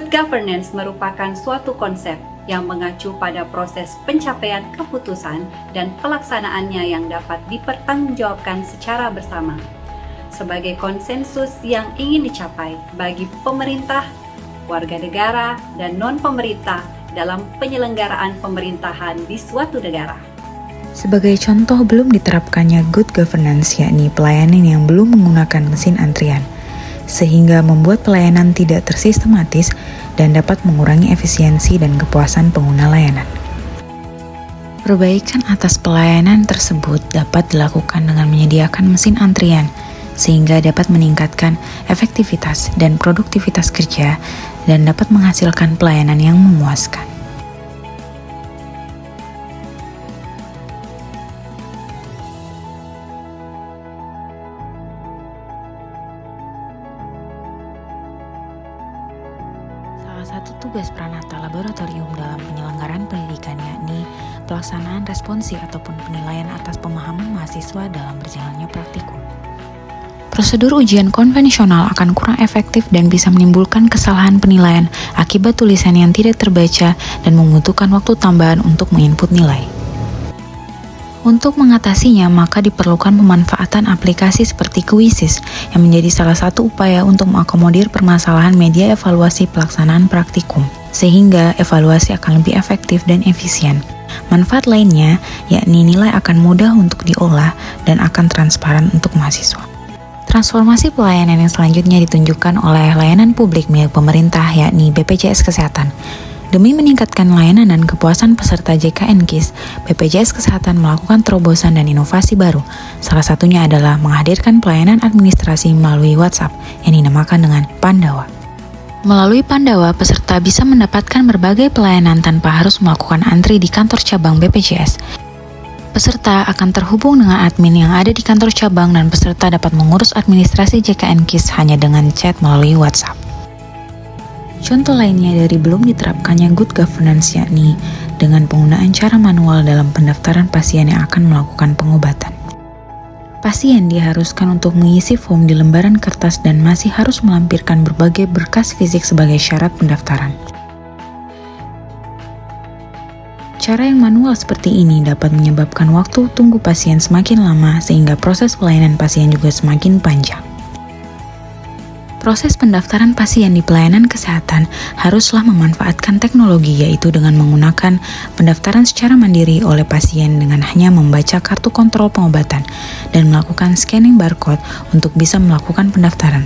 Good governance merupakan suatu konsep yang mengacu pada proses pencapaian keputusan dan pelaksanaannya yang dapat dipertanggungjawabkan secara bersama sebagai konsensus yang ingin dicapai bagi pemerintah, warga negara, dan non-pemerintah dalam penyelenggaraan pemerintahan di suatu negara. Sebagai contoh belum diterapkannya good governance, yakni pelayanan yang belum menggunakan mesin antrian, sehingga membuat pelayanan tidak tersistematis dan dapat mengurangi efisiensi dan kepuasan pengguna layanan. Perbaikan atas pelayanan tersebut dapat dilakukan dengan menyediakan mesin antrian, sehingga dapat meningkatkan efektivitas dan produktivitas kerja dan dapat menghasilkan pelayanan yang memuaskan. Salah satu tugas Pranata Laboratorium dalam penyelenggaraan pendidikan yakni pelaksanaan responsi ataupun penilaian atas pemahaman mahasiswa dalam berjalannya praktikum. Prosedur ujian konvensional akan kurang efektif dan bisa menimbulkan kesalahan penilaian akibat tulisan yang tidak terbaca dan membutuhkan waktu tambahan untuk menginput nilai. Untuk mengatasinya, maka diperlukan pemanfaatan aplikasi seperti Quizzes yang menjadi salah satu upaya untuk mengakomodir permasalahan media evaluasi pelaksanaan praktikum, sehingga evaluasi akan lebih efektif dan efisien. Manfaat lainnya, yakni nilai akan mudah untuk diolah dan akan transparan untuk mahasiswa. Transformasi pelayanan yang selanjutnya ditunjukkan oleh layanan publik milik pemerintah, yakni BPJS Kesehatan. Demi meningkatkan layanan dan kepuasan peserta JKN KIS, BPJS Kesehatan melakukan terobosan dan inovasi baru. Salah satunya adalah menghadirkan pelayanan administrasi melalui WhatsApp yang dinamakan dengan Pandawa. Melalui Pandawa, peserta bisa mendapatkan berbagai pelayanan tanpa harus melakukan antri di kantor cabang BPJS. Peserta akan terhubung dengan admin yang ada di kantor cabang dan peserta dapat mengurus administrasi JKN KIS hanya dengan chat melalui WhatsApp. Contoh lainnya dari belum diterapkannya good governance yakni dengan penggunaan cara manual dalam pendaftaran pasien yang akan melakukan pengobatan. Pasien diharuskan untuk mengisi form di lembaran kertas dan masih harus melampirkan berbagai berkas fisik sebagai syarat pendaftaran. Cara yang manual seperti ini dapat menyebabkan waktu tunggu pasien semakin lama sehingga proses pelayanan pasien juga semakin panjang. Proses pendaftaran pasien di pelayanan kesehatan haruslah memanfaatkan teknologi, yaitu dengan menggunakan pendaftaran secara mandiri oleh pasien dengan hanya membaca kartu kontrol pengobatan dan melakukan scanning barcode untuk bisa melakukan pendaftaran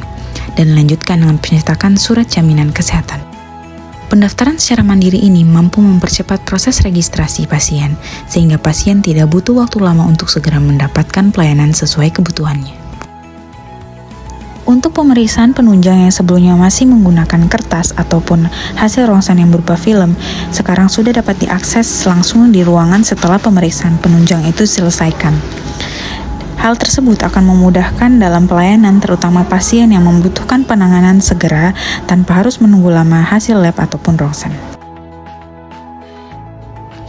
dan lanjutkan dengan penyertakan surat jaminan kesehatan. Pendaftaran secara mandiri ini mampu mempercepat proses registrasi pasien sehingga pasien tidak butuh waktu lama untuk segera mendapatkan pelayanan sesuai kebutuhannya. Untuk pemeriksaan penunjang yang sebelumnya masih menggunakan kertas ataupun hasil rongsen yang berupa film, sekarang sudah dapat diakses langsung di ruangan setelah pemeriksaan penunjang itu diselesaikan. Hal tersebut akan memudahkan dalam pelayanan terutama pasien yang membutuhkan penanganan segera tanpa harus menunggu lama hasil lab ataupun rongsen.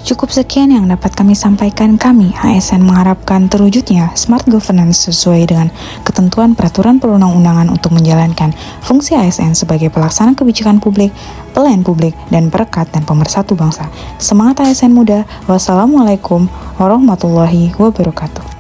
Cukup sekian yang dapat kami sampaikan. Kami, ASN, mengharapkan terwujudnya smart governance sesuai dengan ketentuan peraturan perundang-undangan untuk menjalankan fungsi ASN sebagai pelaksana kebijakan publik, pelayan publik, dan perekat dan pemersatu bangsa. Semangat ASN muda. Wassalamualaikum warahmatullahi wabarakatuh.